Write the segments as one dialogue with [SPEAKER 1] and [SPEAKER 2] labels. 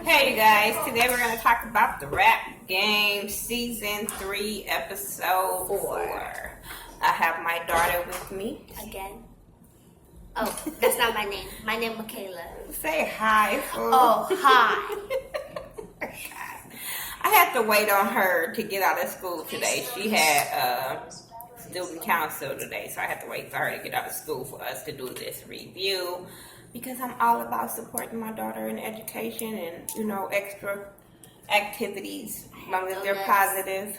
[SPEAKER 1] Hey you guys, today we're going to talk about the rap game season 3 episode 4. I have my daughter with me.
[SPEAKER 2] Again? Oh, that's not my name. My name is Michaela.
[SPEAKER 1] Say hi, fool.
[SPEAKER 2] Oh, hi.
[SPEAKER 1] I had to wait on her to get out of school today. She had student council today, so I had to wait for her to get out of school for us to do this review. Because I'm all about supporting my daughter in education and, extra activities, as long as they're positive.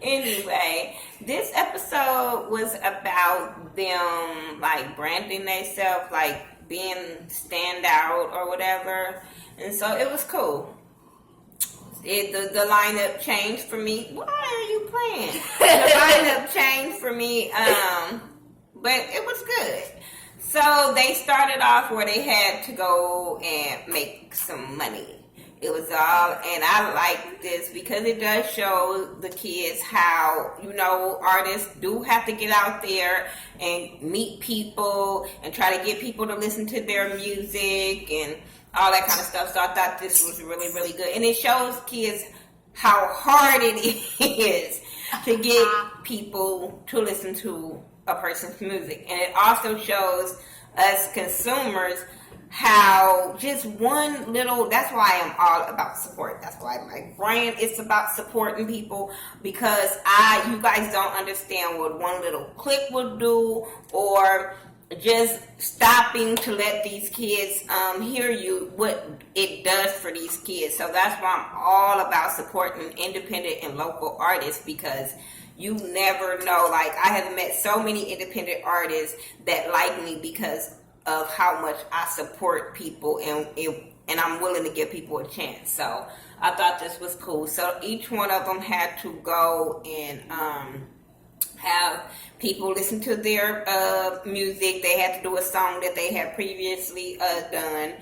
[SPEAKER 1] Anyway, this episode was about them, branding themselves, being standout or whatever. And so it was cool. The lineup changed for me. Why are you playing? The lineup changed for me, but it was good. So they started off where they had to go and make some money. It was all, and I like this because it does show the kids how, artists do have to get out there and meet people and try to get people to listen to their music and all that kind of stuff. So I thought this was really, really good. And it shows kids how hard it is to get people to listen to a person's music. And it also shows us consumers how just one little, that's why I'm all about support. That's why my brand is about supporting people, because you guys don't understand what one little click would do, or just stopping to let these kids hear you, what it does for these kids. So that's why I'm all about supporting independent and local artists, because you never know. I have met so many independent artists that like me because of how much I support people, and I'm willing to give people a chance. So I thought this was cool. So each one of them had to go and have people listen to their music. They had to do a song that they had previously done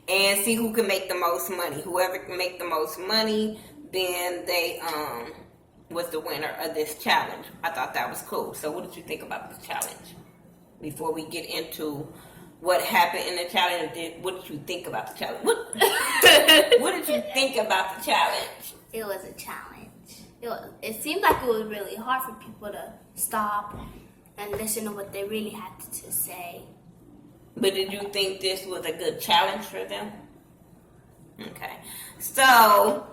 [SPEAKER 1] and see who can make the most money. Whoever can make the most money, then they was the winner of this challenge. I thought that was cool. So what did you think about the challenge? Before we get into what happened in the challenge, what did you think about the challenge? What did you think about the challenge?
[SPEAKER 2] It was a challenge. It seemed like it was really hard for people to stop and listen to what they really had to say.
[SPEAKER 1] But did you think this was a good challenge for them? Okay. So,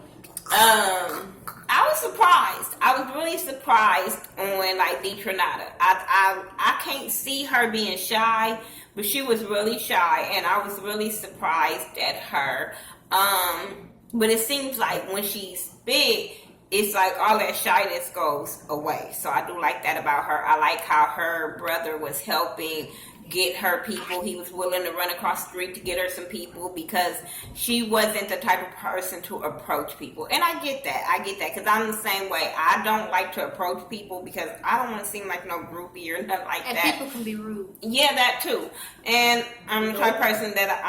[SPEAKER 1] I was surprised. I was really surprised on Detronata. I can't see her being shy, but she was really shy, and I was really surprised at her. But it seems like when she's big, it's like all that shyness goes away. So I do like that about her. I like how her brother was helping get her people. He was willing to run across the street to get her some people, because she wasn't the type of person to approach people. And I get that because I'm the same way. I don't like to approach people because I don't want to seem like no groupie or nothing like that.
[SPEAKER 2] And people can be rude.
[SPEAKER 1] Yeah, that too. And I'm the type of person that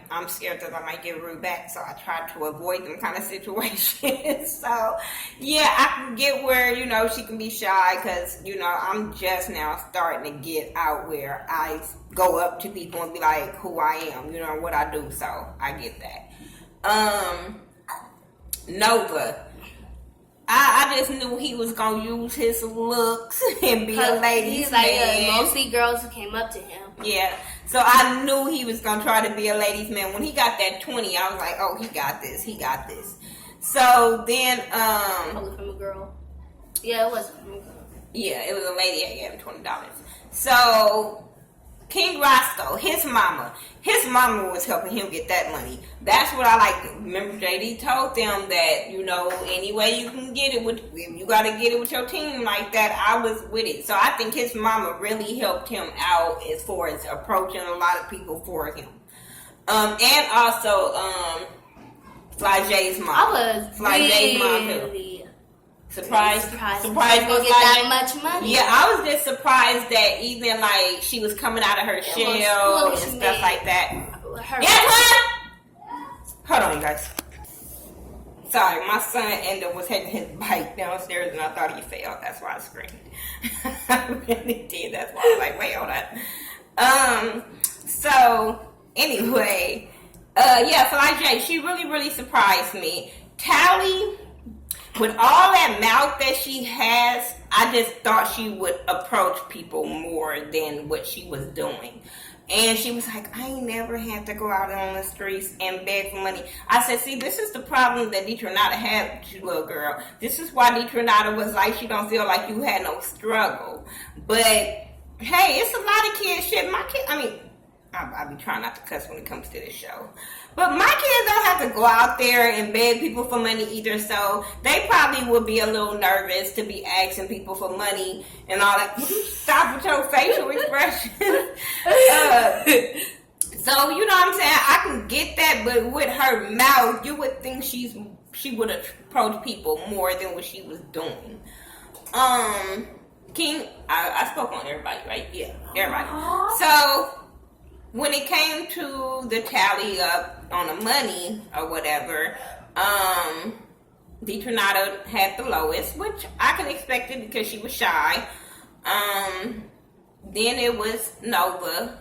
[SPEAKER 1] I'm scared that I might get rude back, so I try to avoid them kind of situations. So yeah, I can get where she can be shy, because I'm just now starting to get out where I go up to people and be like who I am, what I do. So I get that. Nova, I just knew he was gonna use his looks and be a ladies' man.
[SPEAKER 2] Mostly girls who came up to him.
[SPEAKER 1] Yeah, so I knew he was gonna try to be a ladies' man. When he got that 20, I was like, oh, he got this. So then,
[SPEAKER 2] Probably from a girl. Yeah, it was from a girl.
[SPEAKER 1] Yeah, it was a lady that gave him $20. So King Roscoe, his mama was helping him get that money. That's what I like. Remember, JD told them that, any way you can get it, you got to get it with your team like that. I was with it. So I think his mama really helped him out as far as approaching a lot of people for him. And also, Fly J's mom.
[SPEAKER 2] I was really
[SPEAKER 1] surprised
[SPEAKER 2] to get that much money.
[SPEAKER 1] Yeah, I was just surprised that even she was coming out of her shell and stuff like that. Hold on, you guys. Sorry, my son was taking his bike downstairs and I thought he fell. That's why I screamed. I really did. That's why I was like, wait, hold on. So anyway, Yeah, Fly J, she really, really surprised me. Tally, with all that mouth that she has, I just thought she would approach people more than what she was doing. And she was like, I ain't never had to go out on the streets and beg for money. I said, see, this is the problem that Deetranada had with you, little girl. This is why Deetranada was like, she don't feel like you had no struggle. But, hey, it's a lot of kids shit. My kid, I mean, I be trying not to cuss when it comes to this show. But my kids don't have to go out there and beg people for money either, so they probably would be a little nervous to be asking people for money and all that. Stop with your facial expression. So, you know what I'm saying? I can get that, but with her mouth, you would think she would approach people more than what she was doing. King, I spoke on everybody, right? Yeah, everybody. So, when it came to the tally up on the money or whatever, Deetranada had the lowest, which I can expect it because she was shy. Then it was Nova.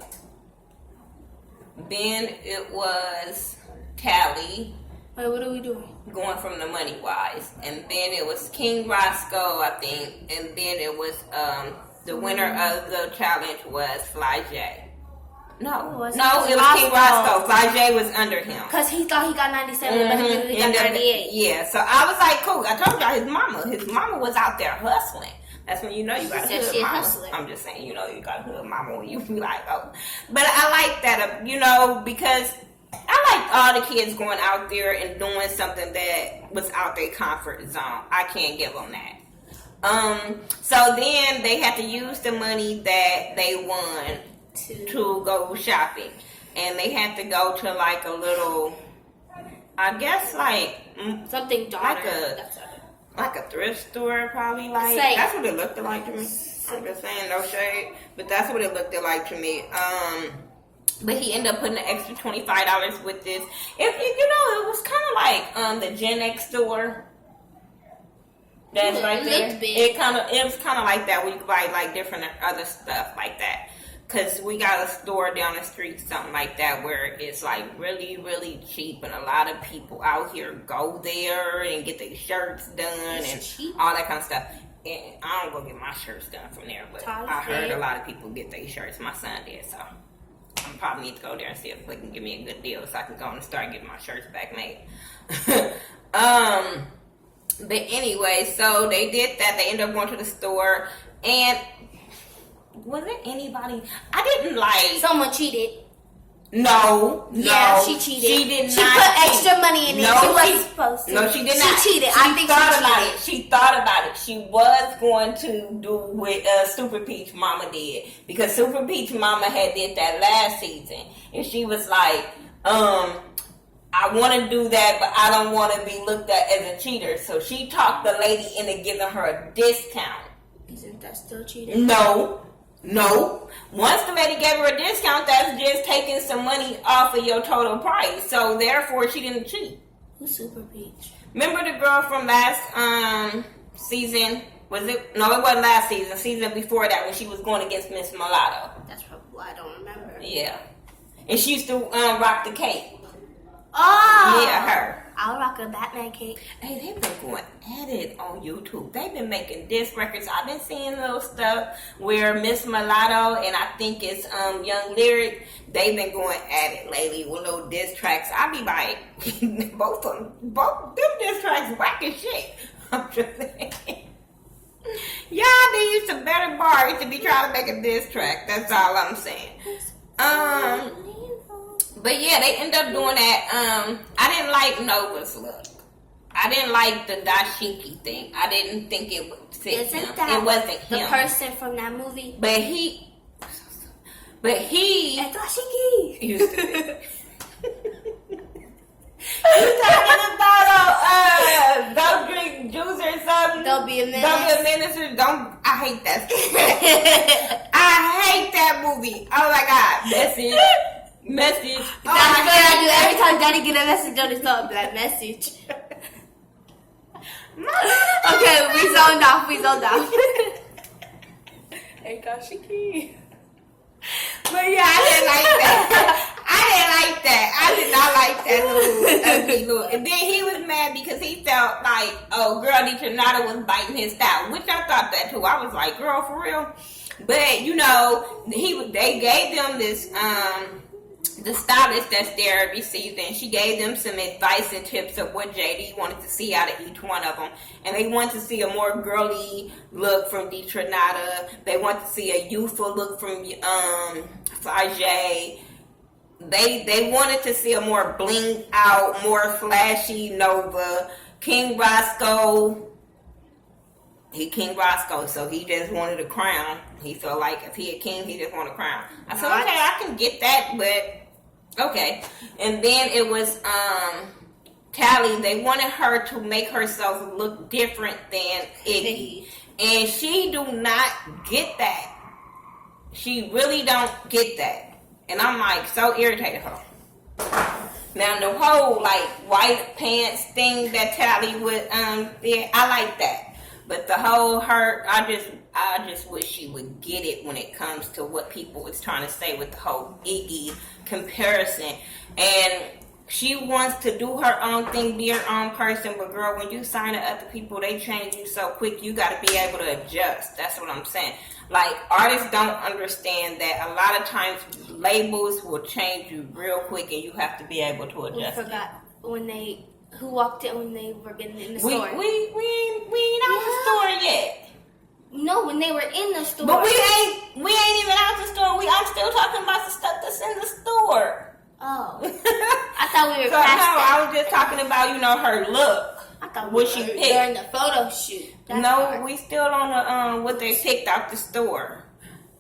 [SPEAKER 1] Then it was Tally.
[SPEAKER 2] Wait, what are we doing?
[SPEAKER 1] Going from the money wise. And then it was King Roscoe, I think. And then it was the winner of the challenge was Fly J. No, it was King Roscoe. Fly J was under him.
[SPEAKER 2] Because he thought he got 97, but he got 98.
[SPEAKER 1] Yeah, so I was like, cool. I told y'all his mama was out there hustling. That's when you know you got a hood mama. Hustling. I'm just saying, you know you got a hood mama when you be like, oh. But I like that, you know, because I like all the kids going out there and doing something that was out their comfort zone. I can't give them that. So then they had to use the money that they won to go shopping, and they had to go to like a little, I guess like
[SPEAKER 2] something dark,
[SPEAKER 1] like a thrift store, probably. Like that's what it looked like to me. I'm just saying, no shade, but that's what it looked like to me. But he ended up putting an extra $25 with this. If you know, it was kind of like the Gen X store. That's right there. It was kind of like that where you could buy like different other stuff like that. Because we got a store down the street, something like that, where it's like really, really cheap. And a lot of people out here go there and get their shirts done and all that kind of stuff. And I don't go get my shirts done from there, but I heard a lot of people get their shirts. My son did, so I probably need to go there and see if they can give me a good deal so I can go and start getting my shirts back made. But anyway, so they did that. They ended up going to the store, and was there anybody? I didn't like.
[SPEAKER 2] Someone cheated.
[SPEAKER 1] No.
[SPEAKER 2] Yeah, she cheated.
[SPEAKER 1] She did not.
[SPEAKER 2] She put extra money in it. She wasn't supposed to.
[SPEAKER 1] No, she did not.
[SPEAKER 2] She cheated.
[SPEAKER 1] I think she about it. She thought about it. She was going to do what Super Peach Mama did, because Super Peach Mama had did that last season, and she was like, I want to do that, but I don't want to be looked at as a cheater. So she talked the lady into giving her a discount.
[SPEAKER 2] Isn't that still cheating?
[SPEAKER 1] No. Once the lady gave her a discount, that's just taking some money off of your total price. So therefore, she didn't cheat.
[SPEAKER 2] Who's Super Peach?
[SPEAKER 1] Remember the girl from last season? Was it? No, it wasn't last season. Season before that, when she was going against Miss Mulatto.
[SPEAKER 2] That's probably why I don't remember.
[SPEAKER 1] Yeah, and she used to rock the cape.
[SPEAKER 2] Oh!
[SPEAKER 1] Yeah, her.
[SPEAKER 2] I'll rock a Batman cape.
[SPEAKER 1] Hey, they've been going at it on YouTube. They've been making diss records. I've been seeing little stuff where Miss Mulatto and I think it's Young Lyric, they've been going at it lately with little diss tracks. I be like, both them diss tracks whack as shit. I'm just saying. Y'all need some better bars to be trying to make a diss track. That's all I'm saying. But yeah, they end up doing that. I didn't like Nova's look. I didn't like the dashiki thing. I didn't think it would fit him. It wasn't him.
[SPEAKER 2] The person from that movie?
[SPEAKER 1] But he.
[SPEAKER 2] And dashiki.
[SPEAKER 1] Used to be. You talking about don't drink juice or something?
[SPEAKER 2] Don't be a menace.
[SPEAKER 1] Don't be a menace. I hate that. I hate that movie. Oh my god, message.
[SPEAKER 2] That's what I do every time Daddy get a message on his phone. That message. Okay, we zoned off.
[SPEAKER 1] Hey, Kashiki. But yeah, I didn't like that. I didn't like that. I did not like that little ugly look. And then he was mad because he felt like, oh, girl, Deetranada was biting his style, which I thought that too. I was like, girl, for real. But you know, they gave them this the stylist that's there every season. She gave them some advice and tips of what JD wanted to see out of each one of them, and they wanted to see a more girly look from Deetranada. They want to see a youthful look from Thaghettoview. They wanted to see a more bling out, more flashy Nova. King Roscoe, King Roscoe, so he just wanted a crown. He felt like if he a king, he just wanted a crown. I said, okay, I can get that, but okay. And then it was Tally. They wanted her to make herself look different than Iggy, and she do not get that. She really don't get that. And I'm like so irritated her. Now the whole like white pants thing that Tally would did, I like that. But the whole I just wish she would get it when it comes to what people was trying to say with the whole Iggy comparison. And she wants to do her own thing, be her own person, but girl, when you sign to other people, they change you so quick, you gotta be able to adjust. That's what I'm saying. Like, artists don't understand that a lot of times labels will change you real quick and you have to be able to adjust.
[SPEAKER 2] We forgot who walked in when they were getting in the store.
[SPEAKER 1] We ain't out the store yet.
[SPEAKER 2] No, when they were in the store.
[SPEAKER 1] But we ain't even out the store. I'm still talking about the stuff that's in the store.
[SPEAKER 2] Oh. I thought we were
[SPEAKER 1] so
[SPEAKER 2] past
[SPEAKER 1] no,
[SPEAKER 2] that.
[SPEAKER 1] I was just talking about, her look.
[SPEAKER 2] I thought
[SPEAKER 1] what
[SPEAKER 2] we
[SPEAKER 1] she
[SPEAKER 2] were
[SPEAKER 1] picked.
[SPEAKER 2] during the photo shoot.
[SPEAKER 1] We still on the what they picked out the store.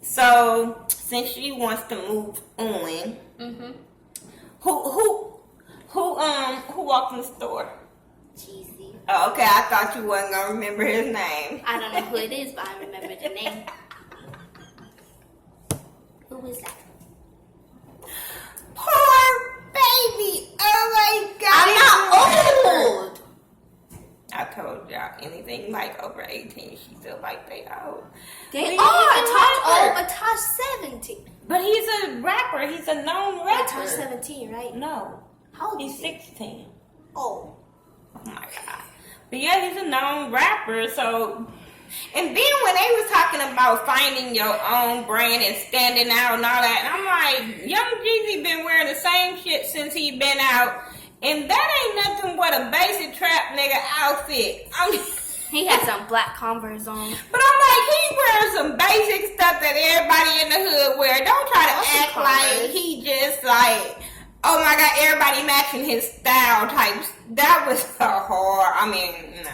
[SPEAKER 1] So since she wants to move on, who walked in the store?
[SPEAKER 2] Cheesy.
[SPEAKER 1] Oh, okay. I thought you wasn't gonna remember his name.
[SPEAKER 2] I don't know who it is, but I remember the name. Who is that?
[SPEAKER 1] Poor baby. Oh my God.
[SPEAKER 2] I'm not old.
[SPEAKER 1] I told y'all, anything like over 18, she feel like they old.
[SPEAKER 2] They are. Tosh old, but Tosh 17.
[SPEAKER 1] But he's a rapper. He's a known rapper.
[SPEAKER 2] Tosh 17, right?
[SPEAKER 1] No.
[SPEAKER 2] How old
[SPEAKER 1] He's
[SPEAKER 2] is he?
[SPEAKER 1] 16.
[SPEAKER 2] Oh.
[SPEAKER 1] Oh my God. But yeah, he's a known rapper, so... And then when they was talking about finding your own brand and standing out and all that, and I'm like, Young Jeezy been wearing the same shit since he been out, and that ain't nothing but a basic trap nigga outfit.
[SPEAKER 2] He had some black Converse on.
[SPEAKER 1] But I'm like, he wearing some basic stuff that everybody in the hood wear. Don't try to act like he just like, oh my God, everybody matching his style types. That was so hard. No.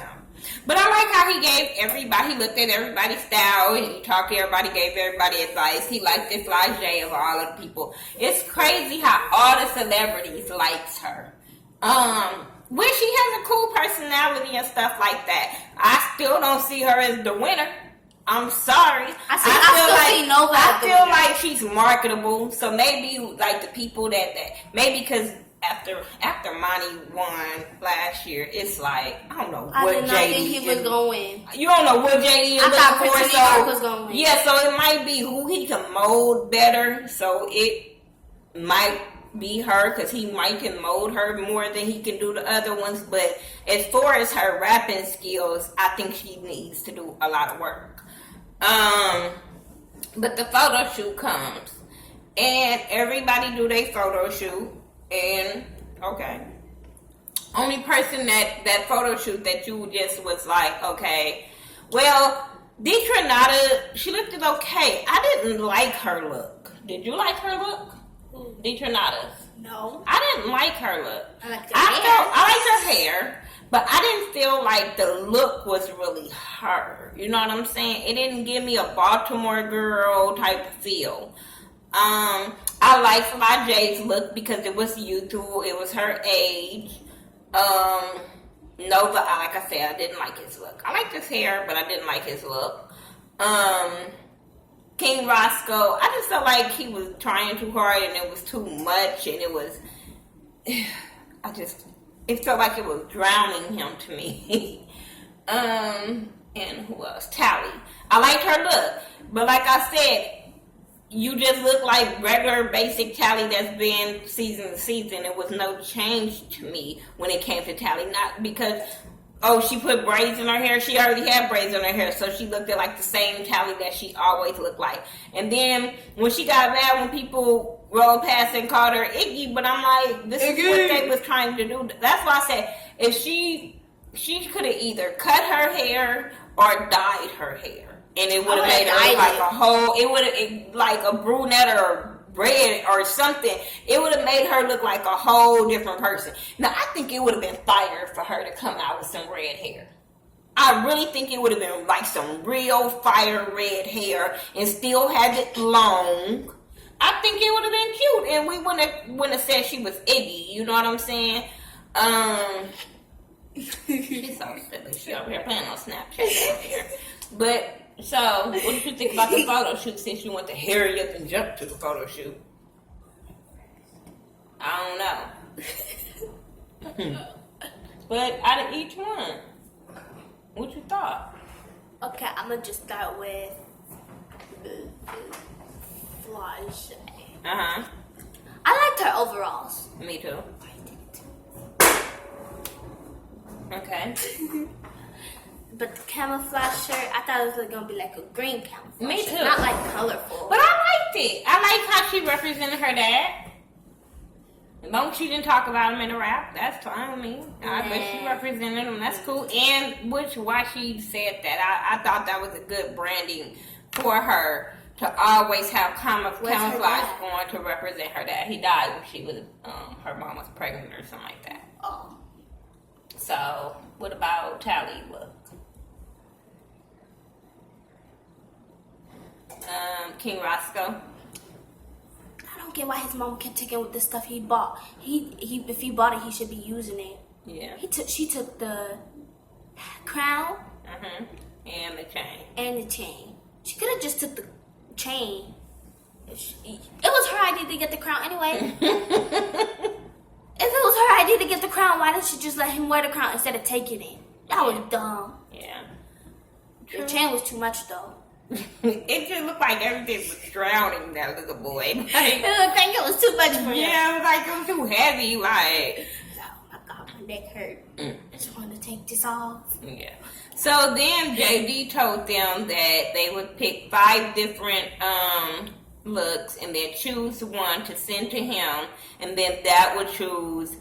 [SPEAKER 1] But I like how he gave everybody, he looked at everybody's style, he talked to everybody, gave everybody advice. He liked the Thaghettoview of all of the people. It's crazy how all the celebrities likes her. Which she has a cool personality and stuff like that. I still don't see her as the winner. I'm sorry. I feel like she's marketable. So maybe like the people that maybe because after Monty won last year, it's like I don't know what
[SPEAKER 2] I did not
[SPEAKER 1] JD
[SPEAKER 2] think he was gonna win.
[SPEAKER 1] You don't know what JD is
[SPEAKER 2] I thought
[SPEAKER 1] looking for,
[SPEAKER 2] Prince York was gonna win.
[SPEAKER 1] Yeah, so it might be who he can mold better. So it might be her because he might can mold her more than he can do the other ones. But as far as her rapping skills, I think she needs to do a lot of work. But the photo shoot comes, and everybody do their photo shoot, and okay, only person that photo shoot that you just was like, okay, well, Deetranada, she looked okay. I didn't like her look. Did you like her look? Deetranada's?
[SPEAKER 2] No.
[SPEAKER 1] I didn't like her look.
[SPEAKER 2] I liked
[SPEAKER 1] her hair, but I didn't feel like the look was really her. You know what I'm saying? It didn't give me a Baltimore girl type of feel. I like Thaghettow's look because it was youthful. It was her age. Nova, like I said, I didn't like his look. I liked his hair, but I didn't like his look. King Roscoe, I just felt like he was trying too hard and it was too much, and it was, it felt like it was drowning him to me. And who else? Tally. I liked her look, but like I said, you just look like regular basic Tally that's been season to season. It was no change to me when it came to Tally. Not because, oh, she put braids in her hair. She already had braids in her hair, so she looked like the same Tally that she always looked like. And then when she got mad when people rolled past and called her Iggy, but I'm like, this is what they was trying to do. That's why I said, if she could have either cut her hair or dyed her hair. And it would have made her look like a whole, it would have, like a brunette or red or something. It would have made her look like a whole different person. Now, I think it would have been fire for her to come out with some red hair. I really think it would have been like some real fire red hair and still had it long. I think it would have been cute, and we wouldn't have said she was Iggy. You know what I'm saying? She's so silly. She over here playing on Snapchat out here. But, so, what did you think about the photo shoot since you went to hurry up and jump to the photo shoot? I don't know. But out of each one, what you thought?
[SPEAKER 2] Okay, I'm gonna just start with Flage.
[SPEAKER 1] Uh-huh.
[SPEAKER 2] I liked her overalls.
[SPEAKER 1] Me too. Okay.
[SPEAKER 2] But the camouflage shirt, I thought it was gonna be like a green camouflage.
[SPEAKER 1] Me
[SPEAKER 2] shirt,
[SPEAKER 1] too.
[SPEAKER 2] not like colorful.
[SPEAKER 1] But I liked it. I like how she represented her dad. As long as she didn't talk about him in a rap, that's fine with me. But she represented him. That's cool. And why she said that, I thought that was a good branding for her to always have camouflage on to represent her dad. He died when she was, her mom was pregnant or something like that.
[SPEAKER 2] Oh.
[SPEAKER 1] So, what about Tally look? King Roscoe.
[SPEAKER 2] I don't get why his mom kept taking with the stuff he bought. He if he bought it, he should be using it.
[SPEAKER 1] Yeah.
[SPEAKER 2] She took the crown.
[SPEAKER 1] And the chain.
[SPEAKER 2] And the chain. She could have just took the chain. It was her idea to get the crown anyway. If it was her idea to get the crown, why didn't she just let him wear the crown instead of taking it? That was dumb.
[SPEAKER 1] Yeah.
[SPEAKER 2] The chain was too much though.
[SPEAKER 1] It just looked like everything was drowning that little boy.
[SPEAKER 2] It looked like it was too much for him.
[SPEAKER 1] Yeah, it was like it was too heavy. Like,
[SPEAKER 2] oh my God, my neck hurt. I just wanted to take this off.
[SPEAKER 1] Yeah. So then JD told them that they would pick 5 different looks and then choose one to send to him, and then that would choose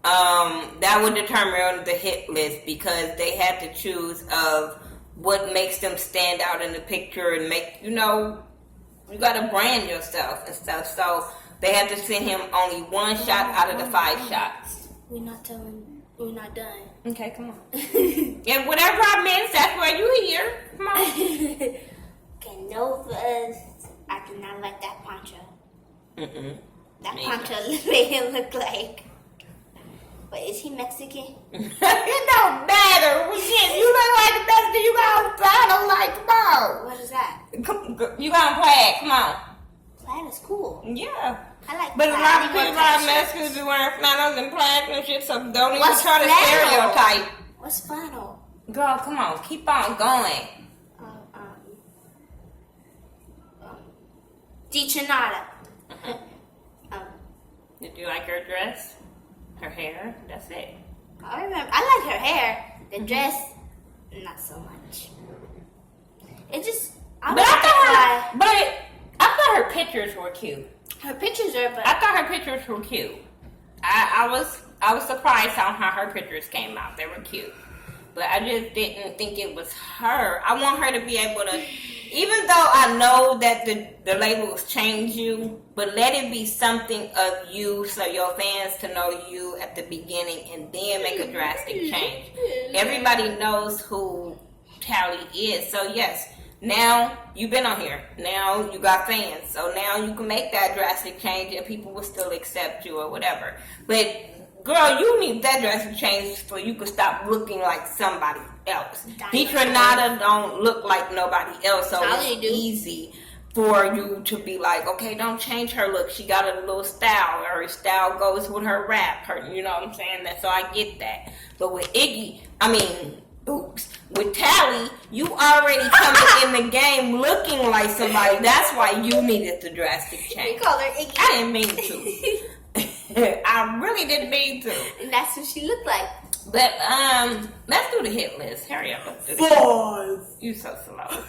[SPEAKER 1] that would determine the hit list, because they had to choose of what makes them stand out in the picture and make, you gotta brand yourself and stuff. So they had to send him only one shot out of the 5 shots.
[SPEAKER 2] We're not done.
[SPEAKER 1] Okay, come on. And whatever I missed, that's why you here. Come on.
[SPEAKER 2] Okay, no fuzz. I do not like that poncho. That poncho made him look like. But is he Mexican?
[SPEAKER 1] It don't matter. Shit, you look like the Mexican. You got plaid. Like, come on.
[SPEAKER 2] What is that?
[SPEAKER 1] You got plaid. Come on.
[SPEAKER 2] Plaid is cool.
[SPEAKER 1] Yeah.
[SPEAKER 2] I like
[SPEAKER 1] but
[SPEAKER 2] plaid.
[SPEAKER 1] a lot of people, a lot of Mexicans be wearing flannels and plaid and shit, so don't even try to
[SPEAKER 2] flannel?
[SPEAKER 1] stereotype.
[SPEAKER 2] What's flannel?
[SPEAKER 1] Girl, come on. Keep on going.
[SPEAKER 2] Diccionada.
[SPEAKER 1] Did you like her dress? Her hair? That's it.
[SPEAKER 2] I remember. I like her hair. The dress, not so much. It just.
[SPEAKER 1] But I thought her pictures were cute.
[SPEAKER 2] Her pictures are. But
[SPEAKER 1] I thought her pictures were cute. I was surprised on how her pictures came out. They were cute. But I just didn't think it was her. I want her to be able to, even though I know that the labels change you, but let it be something of you so your fans to know you at the beginning and then make a drastic change. Everybody knows who Tally is. So yes, now you've been on here. Now you got fans. So now you can make that drastic change and people will still accept you or whatever. But girl, you need that drastic change so you can stop looking like somebody else. Diccionada don't look like nobody else, so it's easy for you to be like, okay, don't change her look. She got a little style. Her style goes with her rap. You know what I'm saying? So I get that. But with Iggy, with Tally, you already coming in the game looking like somebody. That's why you needed the drastic change.
[SPEAKER 2] You call her Iggy.
[SPEAKER 1] I didn't mean to. I really didn't mean to.
[SPEAKER 2] And that's what she looked like.
[SPEAKER 1] But let's do the hit list. Hurry up. Let's do the
[SPEAKER 2] 5.
[SPEAKER 1] You so slow.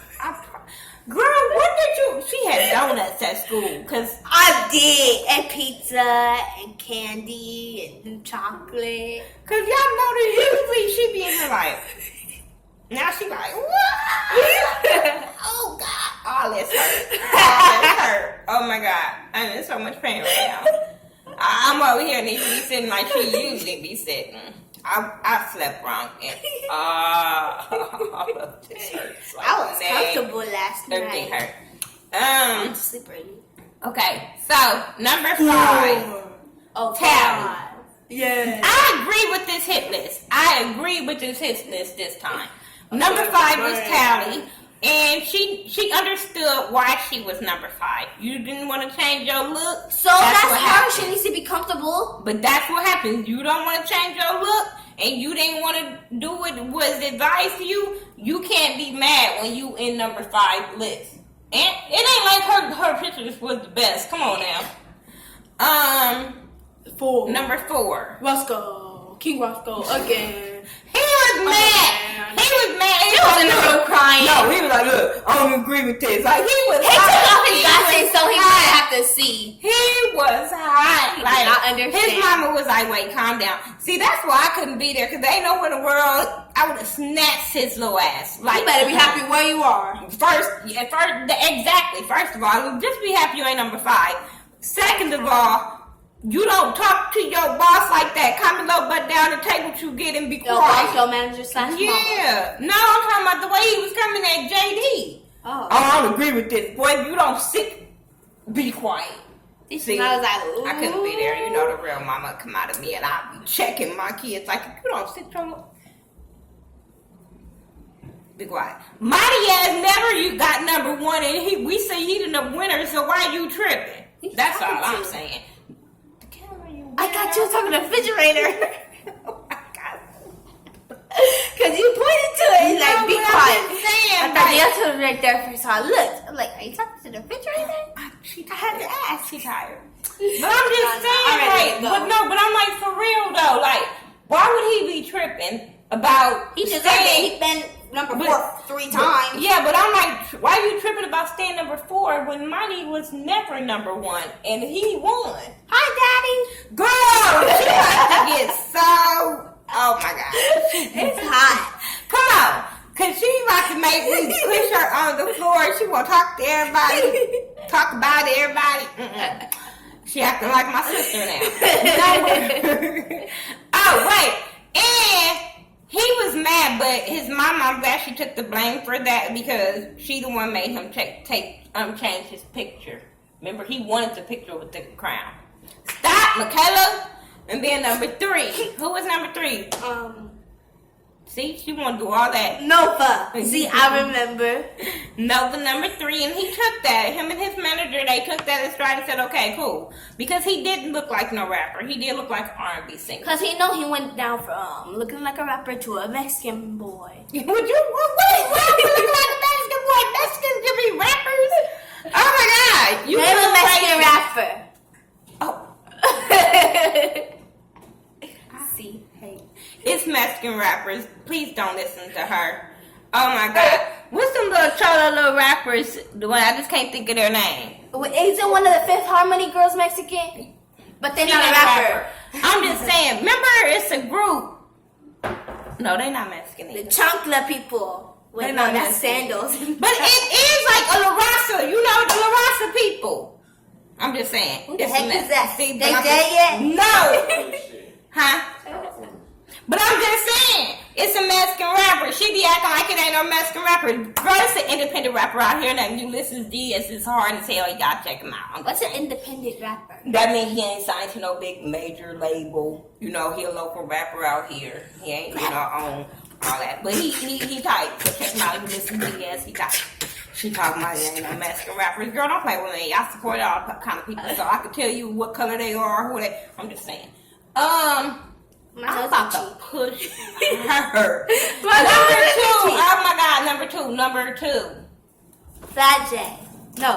[SPEAKER 1] Girl, what did you? She had donuts at school, cause
[SPEAKER 2] I did, and pizza, and candy, and chocolate.
[SPEAKER 1] Cause y'all know that usually she be in her like. Now she like, what? Oh God, all this hurt. All this hurt. Oh my God, I'm in so much pain right now. I'm over here and need to be sitting like she usually be sitting. I slept wrong and all of this hurts. Like,
[SPEAKER 2] I was comfortable last night.
[SPEAKER 1] Everything hurt.
[SPEAKER 2] I was sleeping.
[SPEAKER 1] Okay, so number 5.
[SPEAKER 2] Oh,
[SPEAKER 1] Tally.
[SPEAKER 2] Yes.
[SPEAKER 1] I agree with this hit list. I agree with this hit list this time. Number 5 was Tally, and she understood why she was number 5. You didn't want to change your look.
[SPEAKER 2] So that's her. She needs to be comfortable.
[SPEAKER 1] But that's what happens. You don't want to change your look, and you didn't want to do what was advised to you. You can't be mad when you in number 5 list. And it ain't like her pictures was the best. Come on now.
[SPEAKER 2] 4.
[SPEAKER 1] Number 4.
[SPEAKER 2] Roscoe. King Roscoe again.
[SPEAKER 1] He was mad. He was mad.
[SPEAKER 2] He was in the room crying.
[SPEAKER 1] No, he was like, look, I don't agree with this. Like, he was
[SPEAKER 2] He
[SPEAKER 1] hot.
[SPEAKER 2] took off his glasses so he wouldn't have to see.
[SPEAKER 1] He was hot.
[SPEAKER 2] He did
[SPEAKER 1] Like,
[SPEAKER 2] not understand.
[SPEAKER 1] his mama was like, wait, calm down. See, that's why I couldn't be there, because they know in the world I would have snatched his little ass. Like,
[SPEAKER 2] You better be happy where you are.
[SPEAKER 1] Exactly. First of all, just be happy you ain't number 5. Second of all, you don't talk to your boss like that. Come a little butt down and take what you get and be quiet.
[SPEAKER 2] Your boss, your manager / mama.
[SPEAKER 1] Yeah. No, I'm talking about the way he was coming at JD.
[SPEAKER 2] Oh.
[SPEAKER 1] I don't agree with this. Boy, if you don't sit, be quiet. See,
[SPEAKER 2] I was like, ooh.
[SPEAKER 1] I couldn't be there. You know the real mama come out of me and I'll be checking my kids. Like, if you don't sit your... Be quiet. Mighty ass never you got number 1 and we say he the winner, so why you tripping? That's all I'm saying.
[SPEAKER 2] I got you on the refrigerator.
[SPEAKER 1] Oh my God.
[SPEAKER 2] Because you pointed to it and like, be quiet.
[SPEAKER 1] I
[SPEAKER 2] thought the answer was right there for so I looked. I'm like, are you talking to the refrigerator?
[SPEAKER 1] I had to ask. She tired. But I'm just saying, but I'm like, for real though, like, why would he be tripping about
[SPEAKER 2] He just
[SPEAKER 1] staying?
[SPEAKER 2] he been number 4 3 times.
[SPEAKER 1] Yeah, but I'm like, why are you tripping about staying number 4 when Mighty was never number 1 and he won?
[SPEAKER 2] Hi, Daddy.
[SPEAKER 1] Girl, she about to get so. Oh my God,
[SPEAKER 2] It's hot.
[SPEAKER 1] come on. Cause she about to make me push her on the floor. She want to talk to everybody, talk about everybody. Mm-mm. She acting like my sister now. Oh wait, and he was mad, but his mama, I'm glad she took the blame for that because she the one made him change his picture. Remember, he wanted the picture with the crown. Stop, Michaela. And then number 3. Who was number 3? See, she want to do all that.
[SPEAKER 2] Nova. See, I remember.
[SPEAKER 1] Nova number 3, and he took that. Him and his manager, they took that in stride and said, okay, cool. Because he didn't look like no rapper. He did look like an R&B singer.
[SPEAKER 2] Because he went down from looking like a rapper to a Mexican boy.
[SPEAKER 1] Would you look like a Mexican boy? Mexicans can be rappers? Oh my God. You
[SPEAKER 2] Name a Mexican
[SPEAKER 1] crazy.
[SPEAKER 2] rapper.
[SPEAKER 1] Oh.
[SPEAKER 2] See, hey.
[SPEAKER 1] It's Mexican rappers. Please don't listen to her. Oh my God. What's them little cholo little rappers? The one I just can't think of their name.
[SPEAKER 2] Isn't one of the Fifth Harmony girls Mexican? But they're
[SPEAKER 1] She
[SPEAKER 2] not a rapper.
[SPEAKER 1] I'm just saying. Remember, it's a group. No, they're not Mexican
[SPEAKER 2] The
[SPEAKER 1] either.
[SPEAKER 2] chancla people. Wait,
[SPEAKER 1] They're
[SPEAKER 2] no,
[SPEAKER 1] not
[SPEAKER 2] that's
[SPEAKER 1] Mexican.
[SPEAKER 2] sandals.
[SPEAKER 1] But it is like a La Raza. You know the La Raza people. I'm just saying.
[SPEAKER 2] Who the
[SPEAKER 1] It's
[SPEAKER 2] heck is that?
[SPEAKER 1] See,
[SPEAKER 2] They
[SPEAKER 1] but I'm
[SPEAKER 2] dead yet?
[SPEAKER 1] No. Huh? But I'm just saying, it's a Mexican rapper. She be acting like it ain't no Mexican rapper. Girl, it's an independent rapper out here named Ulysses Diaz. It's hard as hell. Y'all check him out.
[SPEAKER 2] What's an independent rapper?
[SPEAKER 1] That means he ain't signed to no big major label. You know, he a local rapper out here. He ain't, on all that. But he tight. So check him out. Ulysses Diaz, he tight. She talking about it ain't no Mexican rappers. Girl, don't play with me. I support all kind of people. So I can tell you what color they are, who they. I'm just saying.
[SPEAKER 2] My
[SPEAKER 1] I'm
[SPEAKER 2] nose
[SPEAKER 1] about
[SPEAKER 2] itchy.
[SPEAKER 1] to push her.
[SPEAKER 2] My nose
[SPEAKER 1] Number
[SPEAKER 2] is
[SPEAKER 1] two.
[SPEAKER 2] itchy.
[SPEAKER 1] Oh my God. Number two.
[SPEAKER 2] Fat J. No.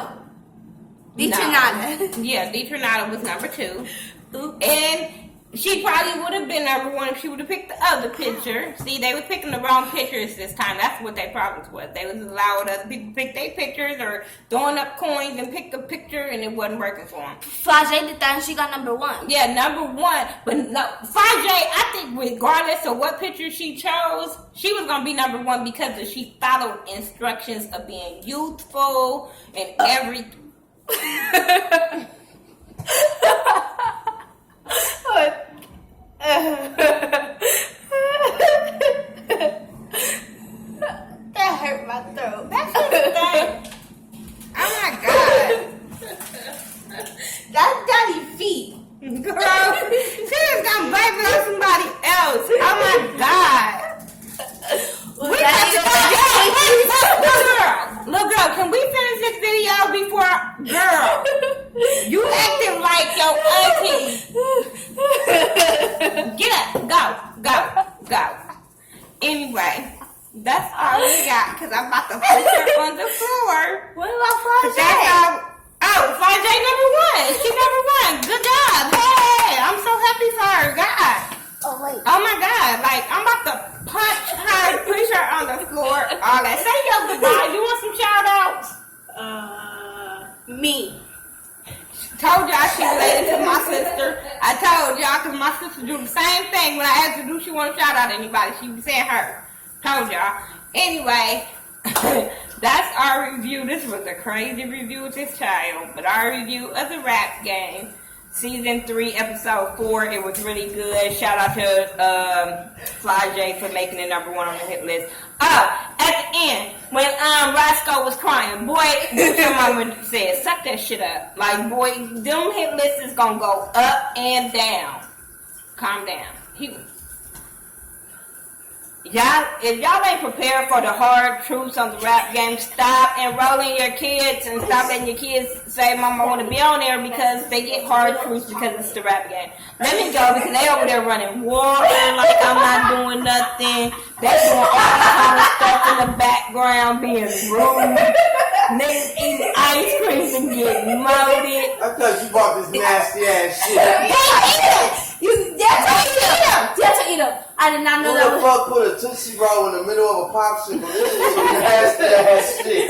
[SPEAKER 2] Detronada.
[SPEAKER 1] Yeah, Detronada was number two.
[SPEAKER 2] Oops.
[SPEAKER 1] And she probably would have been number one if she would have picked the other picture. See, they were picking the wrong pictures this time. That's what their problems was. They was allowing other people to pick their pictures or throwing up coins and pick a picture, and it wasn't working for them.
[SPEAKER 2] Flage did that and she got number one.
[SPEAKER 1] Yeah, number one. But no, Flage, I think regardless of what picture she chose, she was going to be number one because she followed instructions of being youthful and everything.
[SPEAKER 2] That hurt my throat.
[SPEAKER 1] That's what it is. Oh my God.
[SPEAKER 2] That's daddy feet.
[SPEAKER 1] Girl, she just gonna blame it on somebody else. Oh my God.
[SPEAKER 2] Well,
[SPEAKER 1] We
[SPEAKER 2] daddy
[SPEAKER 1] Look, girl, can we finish this video before, girl, you acting like your auntie. Get up, go. Anyway, that's all we got, because I'm about to put her on the floor.
[SPEAKER 2] What about Flage?
[SPEAKER 1] That's all. Oh, Flage number one. She's number one. Good job. Hey, I'm so happy for her. God.
[SPEAKER 2] Oh, wait.
[SPEAKER 1] Oh my God. Like, I'm about to punch her, push her on the floor, all that. Say your goodbye. You want some shout outs?
[SPEAKER 2] Me.
[SPEAKER 1] Told y'all she related to my sister. I told y'all because my sister do the same thing when I asked her do she want to shout out anybody. She was saying her. Told y'all. Anyway, that's our review. This was a crazy review with this child, but our review of the rap game. Season 3, episode 4. It was really good. Shout out to Flage for making it number one on the hit list. Oh, at the end, when Roscoe was crying, boy, someone said, suck that shit up. Like, boy, them hit lists is gonna go up and down. Calm down. If y'all ain't prepared for the hard truths on the rap game, stop enrolling your kids and stop letting your kids say, Mama, I want to be on there because they get hard truths because it's the rap game. Let me go because they over there running water like I'm not doing nothing. They doing all kind of stuff in the background, being rude. Niggas eating ice cream and getting molded.
[SPEAKER 3] I thought you bought this nasty ass shit.
[SPEAKER 2] That's eat them. I did not know
[SPEAKER 3] Who
[SPEAKER 2] that
[SPEAKER 3] the
[SPEAKER 2] was.
[SPEAKER 3] fuck put a Tootsie Roll in the middle of a popsicle? This is some nasty ass shit.